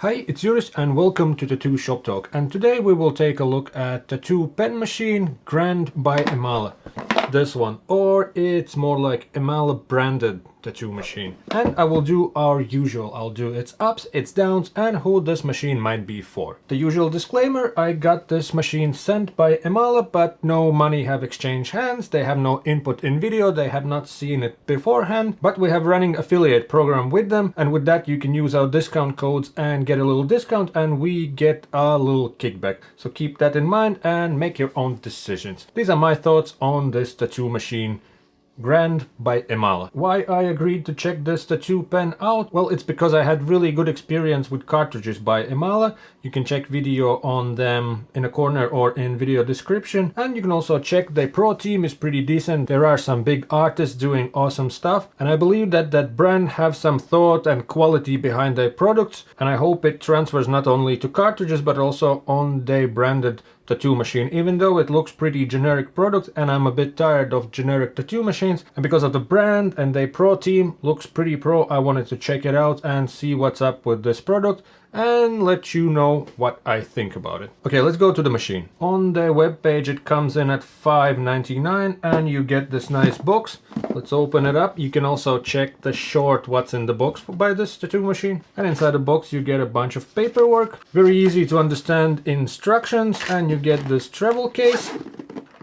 Hi, it's Juris and welcome to Tattoo Shop Talk, and today we will take a look at Tattoo Pen Machine Grand by EMALLA. This one, or it's more like EMALLA branded tattoo machine. And I will do our usual, I'll do its ups, its downs, and who this machine might be for. The usual disclaimer, I got this machine sent by EMALLA, but no money have exchanged hands, they have no input in video, they have not seen it beforehand, but we have running affiliate program with them, and with that you can use our discount codes and get a little discount, and we get a little kickback. So keep that in mind and make your own decisions. These are my thoughts on this tattoo machine Grand by EMALLA. Why I agreed to check this tattoo pen out? Well, it's because I had really good experience with cartridges by EMALLA. You can check video on them in a corner or in video description. And you can also check the pro team is pretty decent. There are some big artists doing awesome stuff. And I believe that that brand have some thought and quality behind their products. And I hope it transfers not only to cartridges but also on their branded tattoo machine, even though it looks pretty generic product and I'm a bit tired of generic tattoo machines, and because of the brand and the pro team looks pretty pro, I wanted to check it out and see what's up with this product and let you know what I think about it. Okay, let's go to the machine. On the web page it comes in at $5.99 and you get this nice box. Let's open it up. You can also check the short what's in the box by this tattoo machine, and inside the box you get a bunch of paperwork, very easy to understand instructions, and you get this travel case,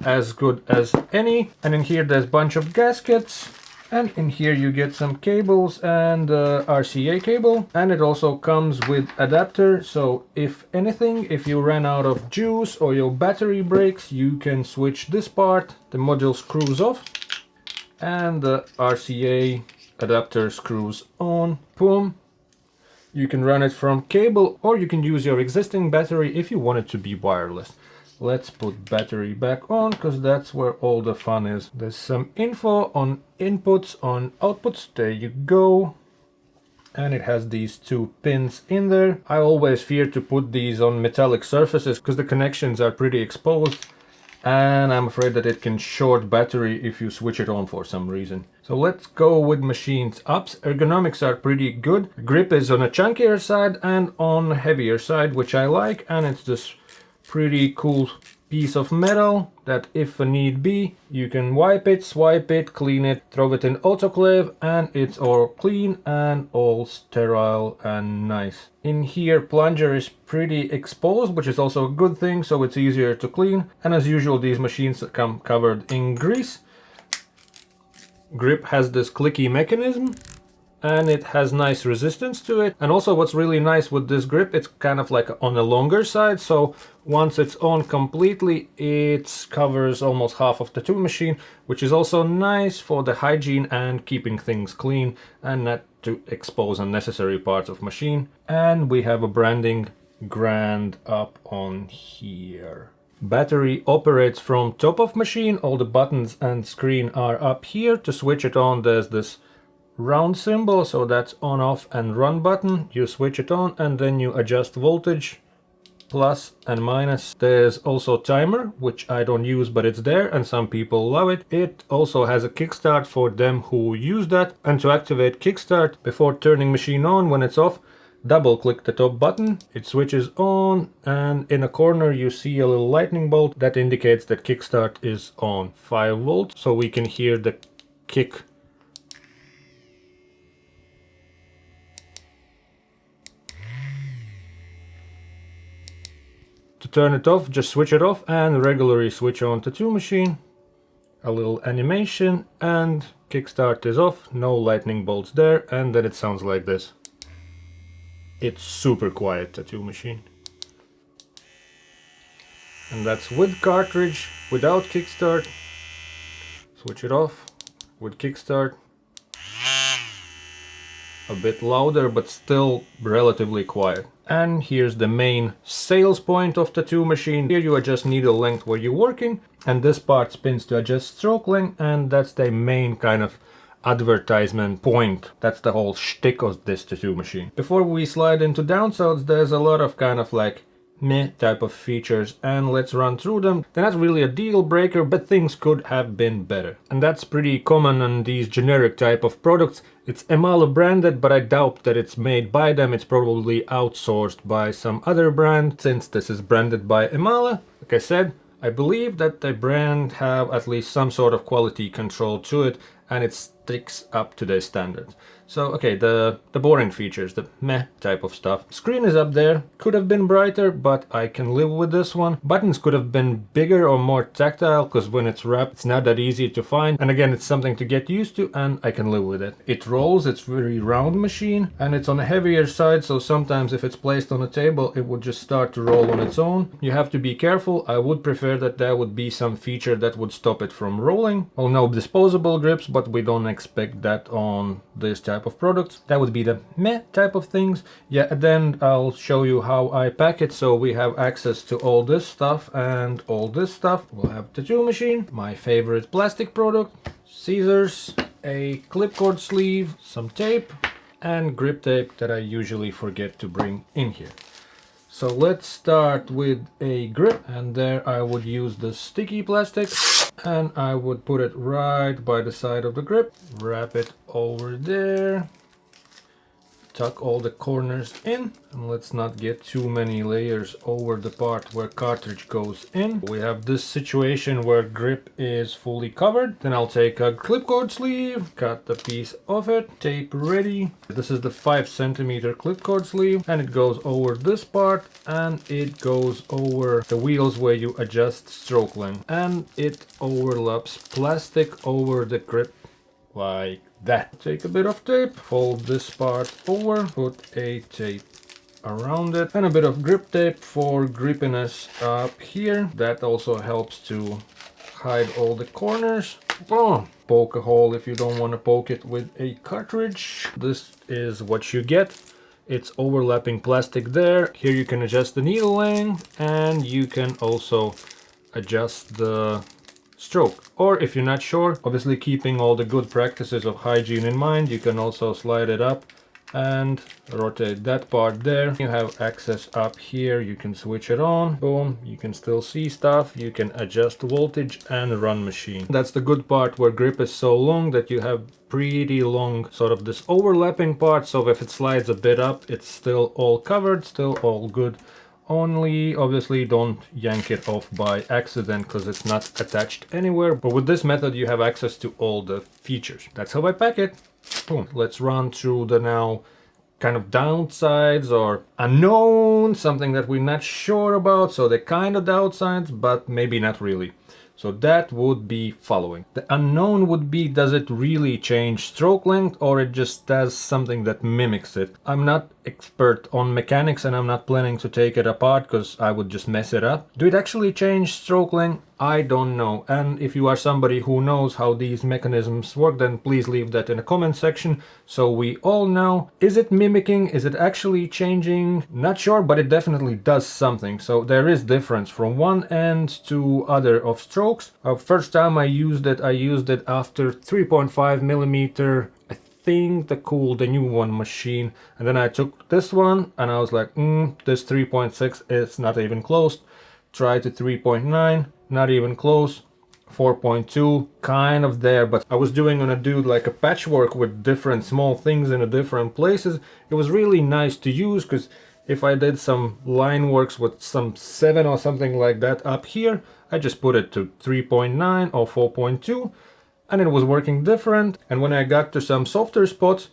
as good as any, and in here there's a bunch of gaskets. And in here you get some cables and RCA cable, and it also comes with adapter, so if anything, if you ran out of juice or your battery breaks, you can switch this part. The module screws off and the RCA adapter screws on. Boom. You can run it from cable or you can use your existing battery if you want it to be wireless. Let's put battery back on because that's where all the fun is. There's some info on inputs, on outputs. There you go. And it has these two pins in there. I always fear to put these on metallic surfaces because the connections are pretty exposed. And I'm afraid that it can short battery if you switch it on for some reason. So let's go with machines ups. Ergonomics are pretty good. Grip is on a chunkier side and on a heavier side, which I like. And it's this pretty cool piece of metal that if a need be, you can wipe it, swipe it, clean it, throw it in autoclave, and it's all clean and all sterile and nice. In here plunger is pretty exposed, which is also a good thing, so it's easier to clean. And as usual, these machines come covered in grease. Grip has this clicky mechanism and it has nice resistance to it. And also what's really nice with this grip, it's kind of like on the longer side, so once it's on completely, it covers almost half of the tattoo machine, which is also nice for the hygiene and keeping things clean and not to expose unnecessary parts of machine. And we have a branding Grand up on here. Battery operates from top of machine. All the buttons and screen are up here. To switch it on, there's this round symbol, so that's on, off and run button. You switch it on and then you adjust voltage, plus and minus. There's also timer, which I don't use, but it's there and some people love it. It also has a kickstart for them who use that. And to activate kickstart before turning machine on, when it's off, double click the top button, it switches on, and in a corner you see a little lightning bolt that indicates that kickstart is on. 5 volts, so we can hear the kick. To turn it off, just switch it off and regularly switch on tattoo machine. A little animation and kickstart is off, no lightning bolts there, and then it sounds like this. It's super quiet tattoo machine. And that's with cartridge, without kickstart. Switch it off, with kickstart. A bit louder, but still relatively quiet. And here's the main sales point of tattoo machine. Here you adjust needle length where you're working, and this part spins to adjust stroke length, and that's the main kind of advertisement point. That's the whole shtick of this tattoo machine. Before we slide into downsides, there's a lot of kind of like meh type of features, and let's run through them. They're not really a deal breaker, but things could have been better. And that's pretty common on these generic type of products. It's EMALLA branded, but I doubt that it's made by them. It's probably outsourced by some other brand, since this is branded by EMALLA. Like I said, I believe that the brand have at least some sort of quality control to it, and it sticks up to their standards. So, okay, the boring features, the meh type of stuff. Screen is up there, could have been brighter, but I can live with this one. Buttons could have been bigger or more tactile, because when it's wrapped, it's not that easy to find. And again, it's something to get used to, and I can live with it. It rolls, it's very round machine, and it's on the heavier side, so sometimes if it's placed on a table, it would just start to roll on its own. You have to be careful. I would prefer that there would be some feature that would stop it from rolling. Oh no, disposable grips, but we don't expect that on this type of products. That would be the meh type of things. Yeah, and then I'll show you how I pack it, so we have access to all this stuff and all this stuff. We'll have tattoo machine, my favorite plastic product, scissors, a clipcord sleeve, some tape, and grip tape that I usually forget to bring in here. So let's start with a grip, and there I would use the sticky plastic, and I would put it right by the side of the grip, wrap it over there, tuck all the corners in, and let's not get too many layers over the part where cartridge goes in. We have this situation where grip is fully covered. Then I'll take a clipcord sleeve, cut the piece of it, tape ready. This is the 5cm clipcord sleeve, and it goes over this part, and it goes over the wheels where you adjust stroke length, and it overlaps plastic over the grip like that. Take a bit of tape, fold this part over, put a tape around it, and a bit of grip tape for grippiness up here. That also helps to hide all the corners. Oh, poke a hole if you don't want to poke it with a cartridge. This is what you get. It's overlapping plastic there. Here you can adjust the needle length, and you can also adjust the stroke. Or if you're not sure, obviously keeping all the good practices of hygiene in mind, you can also slide it up and rotate that part there. You have access up here, you can switch it on, boom, you can still see stuff, you can adjust voltage and run machine. That's the good part, where grip is so long that you have pretty long sort of this overlapping part, so if it slides a bit up, it's still all covered, still all good. Only obviously don't yank it off by accident, because it's not attached anywhere. But with this method you have access to all the features. That's how I pack it. Boom. Let's run through the now kind of downsides or unknown, something that we're not sure about. So the kind of downsides, but maybe not really. So that would be following. The unknown would be, does it really change stroke length, or it just does something that mimics it? I'm not expert on mechanics, and I'm not planning to take it apart because I would just mess it up. Do it actually change stroke length? I don't know. And if you are somebody who knows how these mechanisms work, then please leave that in the comment section so we all know. Is it mimicking? Is it actually changing? Not sure, but it definitely does something. So there is difference from one end to other of strokes. First time I used it after 3.5 millimeter, I think the new one machine, and then I took this one and I was like, this 3.6 is not even close. Try to 3.9, not even close. 4.2, kind of there, but I was doing on a dude like a patchwork with different small things in the different places. It was really nice to use, because if I did some line works with some 7 or something like that up here, I just put it to 3.9 or 4.2, and it was working different. And when I got to some softer spots,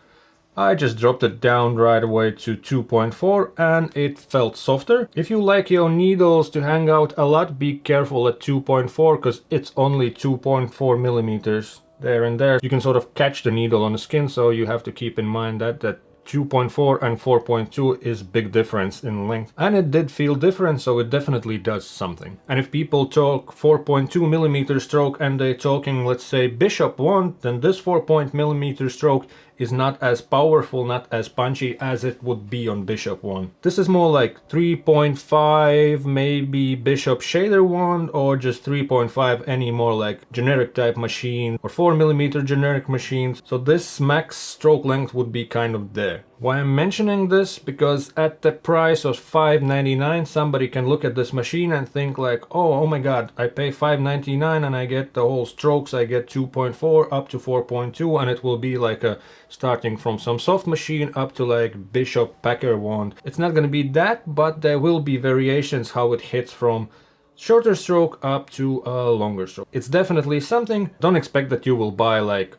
I just dropped it down right away to 2.4 and it felt softer. If you like your needles to hang out a lot, be careful at 2.4, because it's only 2.4 millimeters there and there. You can sort of catch the needle on the skin, so you have to keep in mind that 2.4 and 4.2 is big difference in length. And it did feel different, so it definitely does something. And if people talk 4.2 millimeter stroke and they're talking, let's say, Bishop 1, then this 4 millimeter stroke is not as powerful, not as punchy as it would be on Bishop 1. This is more like 3.5, maybe Bishop Shader 1, or just 3.5, any more like generic type machine, or 4 millimeter generic machines. So this max stroke length would be kind of there. Why I'm mentioning this? Because at the price of $5.99, somebody can look at this machine and think like, oh my god, I pay $5.99 and I get the whole strokes, I get 2.4 up to 4.2, and it will be like a starting from some soft machine up to like Bishop Packer wand. It's not gonna be that, but there will be variations how it hits from shorter stroke up to a longer stroke. It's definitely something. Don't expect that you will buy like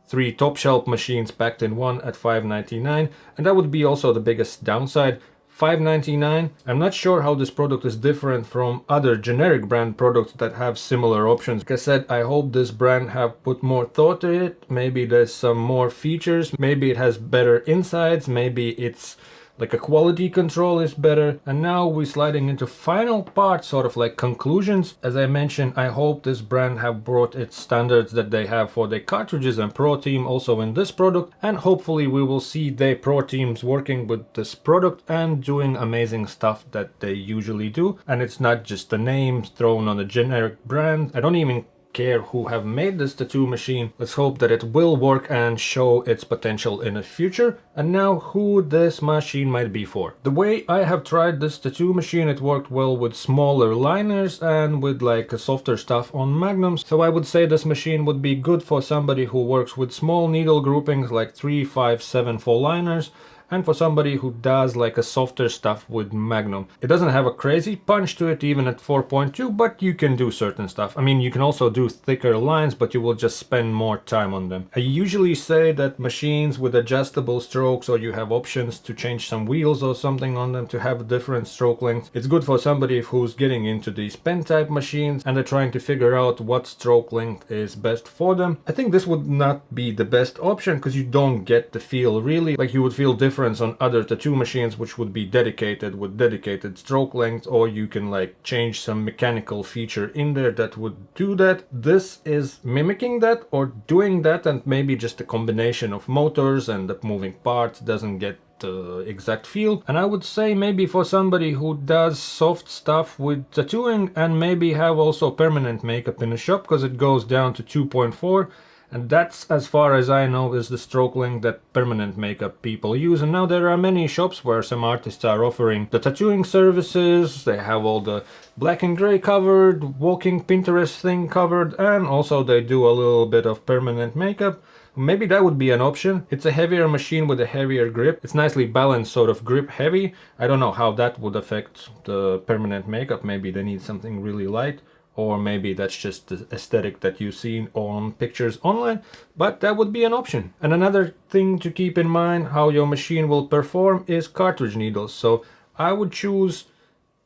3 top shelf machines packed in one at $5.99, and that would be also the biggest downside. $5.99. I'm not sure how this product is different from other generic brand products that have similar options. Like I said, I hope this brand have put more thought to it. Maybe there's some more features, maybe it has better insides, maybe it's like a quality control is better. And now we're sliding into final part, sort of like conclusions. As I mentioned, I hope this brand have brought its standards that they have for their cartridges and Pro Team also in this product, and hopefully we will see their Pro Teams working with this product and doing amazing stuff that they usually do. And it's not just the names thrown on a generic brand. I don't even care who have made this tattoo machine. Let's hope that it will work and show its potential in the future. And now who this machine might be for. The way I have tried this tattoo machine, it worked well with smaller liners and with like softer stuff on magnums. So I would say this machine would be good for somebody who works with small needle groupings like 3, 5, 7 full liners, and for somebody who does like a softer stuff with magnum. It doesn't have a crazy punch to it even at 4.2, but you can do certain stuff. I mean, you can also do thicker lines, but you will just spend more time on them. I usually say that machines with adjustable strokes, or you have options to change some wheels or something on them to have different stroke lengths, it's good for somebody who's getting into these pen type machines and they're trying to figure out what stroke length is best for them. I think this would not be the best option because you don't get the feel really like you would feel different on other tattoo machines which would be dedicated with dedicated stroke length, or you can like change some mechanical feature in there that would do that. This is mimicking that or doing that, and maybe just a combination of motors and the moving parts doesn't get the exact feel. And I would say maybe for somebody who does soft stuff with tattooing and maybe have also permanent makeup in the shop, because it goes down to 2.4. And that's, as far as I know, is the stroke length that permanent makeup people use. And now there are many shops where some artists are offering the tattooing services. They have all the black and gray covered, walking Pinterest thing covered, and also they do a little bit of permanent makeup. Maybe that would be an option. It's a heavier machine with a heavier grip. It's nicely balanced, sort of grip heavy. I don't know how that would affect the permanent makeup. Maybe they need something really light. Or maybe that's just the aesthetic that you see on pictures online, but that would be an option. And another thing to keep in mind how your machine will perform is cartridge needles. So I would choose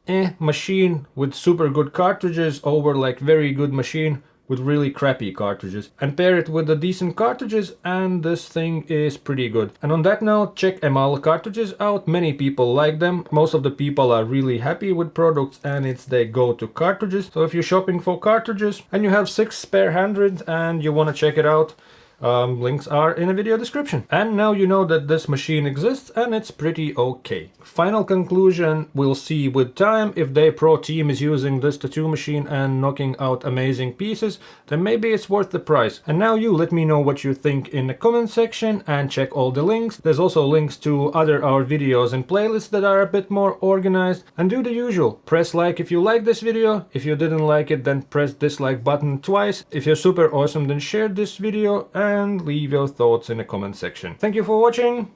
a machine with super good cartridges over like very good machine with really crappy cartridges, and pair it with the decent cartridges and this thing is pretty good. And on that note, check EMALLA cartridges out. Many people like them. Most of the people are really happy with products and it's their go-to cartridges. So if you're shopping for cartridges and you have 6 spare hundreds and you want to check it out, links are in the video description. And now you know that this machine exists and it's pretty okay. Final conclusion, we'll see with time. If their Pro Team is using this tattoo machine and knocking out amazing pieces, then maybe it's worth the price. And now you let me know what you think in the comment section and check all the links. There's also links to other our videos and playlists that are a bit more organized. And do the usual. Press like if you like this video. If you didn't like it, then press dislike button twice. If you're super awesome, then share this video and leave your thoughts in the comment section. Thank you for watching.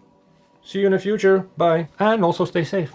See you in the future. Bye. And also stay safe.